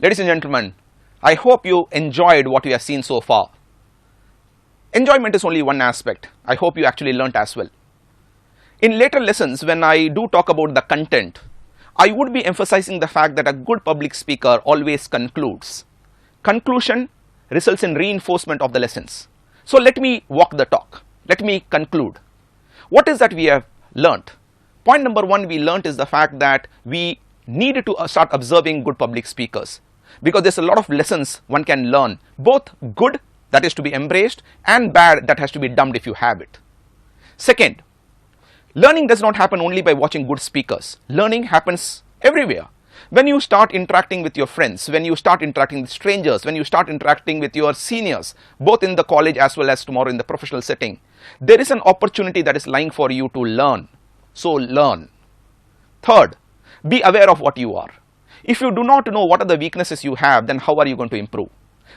Ladies and gentlemen, I hope you enjoyed what you have seen so far. Enjoyment is only one aspect. I hope you actually learnt as well. In later lessons, when I do talk about the content, I would be emphasizing the fact that a good public speaker always concludes. Conclusion results in reinforcement of the lessons. So let me walk the talk. Let me conclude. What is that we have learnt? Point number one we learnt is the fact that we needed to start observing good public speakers, because there's a lot of lessons one can learn, both good, that is to be embraced, and bad, that has to be dumped if you have it. Second, learning does not happen only by watching good speakers. Learning happens everywhere. When you start interacting with your friends, when you start interacting with strangers, when you start interacting with your seniors, both in the college as well as tomorrow in the professional setting, there is an opportunity that is lying for you to learn. So learn. Third, be aware of what you are. If you do not know what are the weaknesses you have, then how are you going to improve?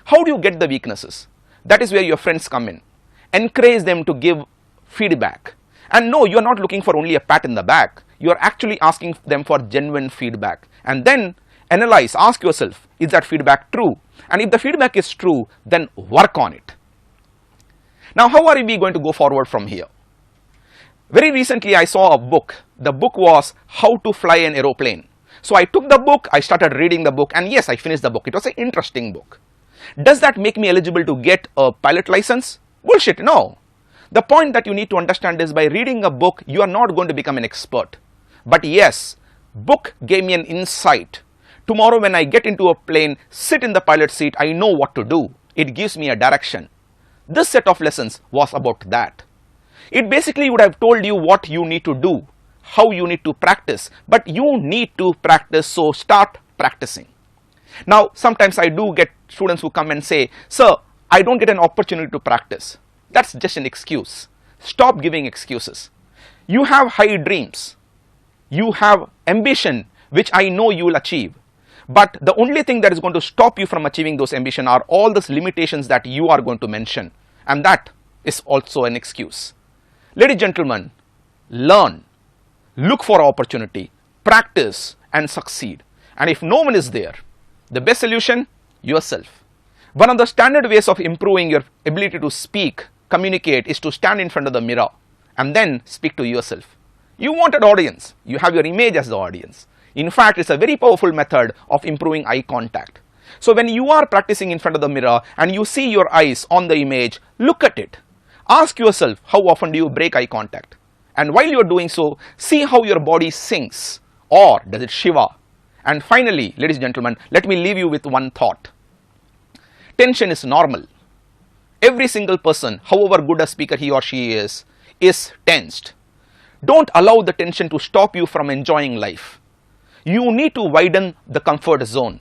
How do you get the weaknesses? That is where your friends come in. Encourage them to give feedback. And no, you are not looking for only a pat in the back. You are actually asking them for genuine feedback. And then analyze, ask yourself, is that feedback true? And if the feedback is true, then work on it. Now, how are we going to go forward from here? Very recently, I saw a book. The book was How to Fly an Aeroplane. So I took the book, I started reading the book, and yes, I finished the book. It was an interesting book. Does that make me eligible to get a pilot license? Bullshit, no. The point that you need to understand is by reading a book, you are not going to become an expert. But yes, book gave me an insight. Tomorrow when I get into a plane, sit in the pilot seat, I know what to do. It gives me a direction. This set of lessons was about that. It basically would have told you what you need to do, how you need to practice, but you need to practice, so start practicing. Now, sometimes I do get students who come and say, sir, I don't get an opportunity to practice. That's just an excuse. Stop giving excuses. You have high dreams. You have ambition, which I know you will achieve. But the only thing that is going to stop you from achieving those ambition are all those limitations that you are going to mention. And that is also an excuse. Ladies and gentlemen, learn, look for opportunity, practice and succeed. And if no one is there, the best solution, yourself. One of the standard ways of improving your ability to speak, communicate, is to stand in front of the mirror and then speak to yourself. You want an audience, you have your image as the audience. In fact, it's a very powerful method of improving eye contact. So when you are practicing in front of the mirror and you see your eyes on the image, look at it. Ask yourself, how often do you break eye contact? And while you are doing so, see how your body sinks, or does it shiver? And finally, ladies and gentlemen, let me leave you with one thought. Tension is normal. Every single person, however good a speaker he or she is tensed. Don't allow the tension to stop you from enjoying life. You need to widen the comfort zone,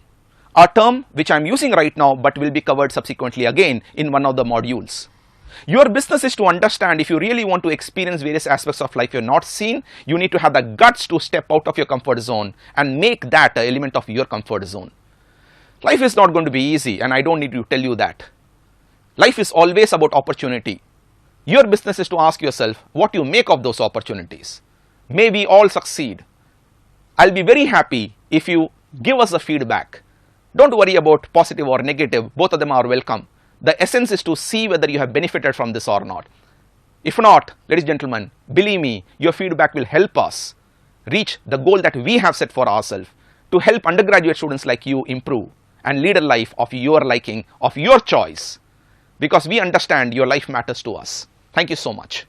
a term which I am using right now but will be covered subsequently again in one of the modules. Your business is to understand, if you really want to experience various aspects of life you have not seen, you need to have the guts to step out of your comfort zone and make that an element of your comfort zone. Life is not going to be easy, and I don't need to tell you that. Life is always about opportunity. Your business is to ask yourself what you make of those opportunities. May we all succeed. I'll be very happy if you give us the feedback. Don't worry about positive or negative, both of them are welcome. The essence is to see whether you have benefited from this or not. If not, ladies and gentlemen, believe me, your feedback will help us reach the goal that we have set for ourselves, to help undergraduate students like you improve and lead a life of your liking, of your choice, because we understand your life matters to us. Thank you so much.